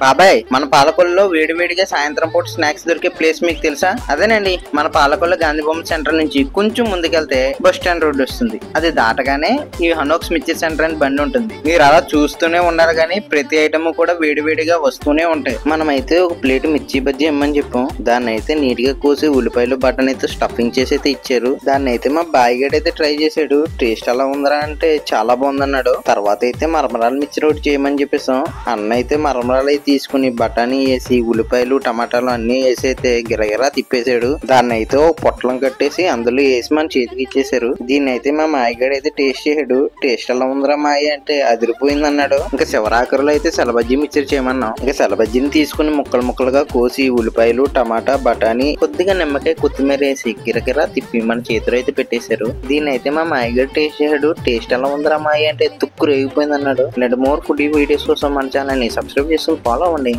బాబాయ్, మన పాలకొల్లులో వేడివేడిగా సాయంత్రం పూట స్నాక్స్ దొరికే ప్లేస్ మీకు తెలుసా? అదేనండి, మన పాలకొల్లు గాంధీ బొమ్మ సెంటర్ నుంచి కొంచెం ముందుకెళ్తే బస్ స్టాండ్ రోడ్ వస్తుంది. అది దాటగానే ఈ హనోక్స్ మిర్చి సెంటర్ అని బండి ఉంటుంది. మీరు అలా చూస్తూనే ఉన్నారు కానీ ప్రతి ఐటమ్ కూడా వేడివేడిగా వస్తూనే ఉంటాయి. మనమైతే ఒక ప్లేట్ మిర్చి బజ్జీ ఇమ్మని చెప్పాం. దాన్ని అయితే నీట్ గా కోసి ఉల్లిపాయలు బటన్ అయితే స్టఫింగ్ చేసి అయితే ఇచ్చారు. దాన్ని అయితే మా బాయిగడ్ అయితే ట్రై చేసాడు. టేస్ట్ ఎలా ఉందరా అంటే చాలా బాగుందన్నాడు. తర్వాత అయితే మరమరాలు మిర్చి రోడ్ చేయమని చెప్పేసాం. అన్న అయితే మరమరాలు తీసుకుని బఠానీ వేసి ఉల్లిపాయలు టమాటాలు అన్ని వేసి అయితే గిరగిరా తిప్పేశాడు. దాన్ని అయితే ఒక పొట్లం కట్టేసి అందులో వేసి మన చేతికి ఇచ్చేసారు. దీన్ని అయితే మా మాయగాడు అయితే టేస్ట్ చేసాడు. టేస్ట్ ఎలా ఉందిరా మాయ అంటే అదిరిపోయింది అన్నాడు. ఇంకా శివరాకరులో అయితే సెలబజ్జీ మిక్చర్ చేయమన్నాం. ఇంకా సెలబజ్జీని తీసుకుని ముక్కలు ముక్కలుగా కోసి ఉల్లిపాయలు టమాటా బఠానీ కొద్దిగా నిమ్మకాయ కొత్తిమీర వేసి గిరగిరా తిప్పి మన చేతిలో అయితే పెట్టేశారు. దీన్ని అయితే మా మాయగాడు టేస్ట్ చేసాడు. టేస్ట్ ఎలా ఉందిరా మాయ అంటే తుక్కు రేగిపోయింది అన్నాడు. ఇలాంటి మోర్ ఫుడ్ వీడియోస్ కోసం మన ఛానల్ ని సబ్స్క్రైబ్ చేసుకుని ఫాలో అవ్వండి.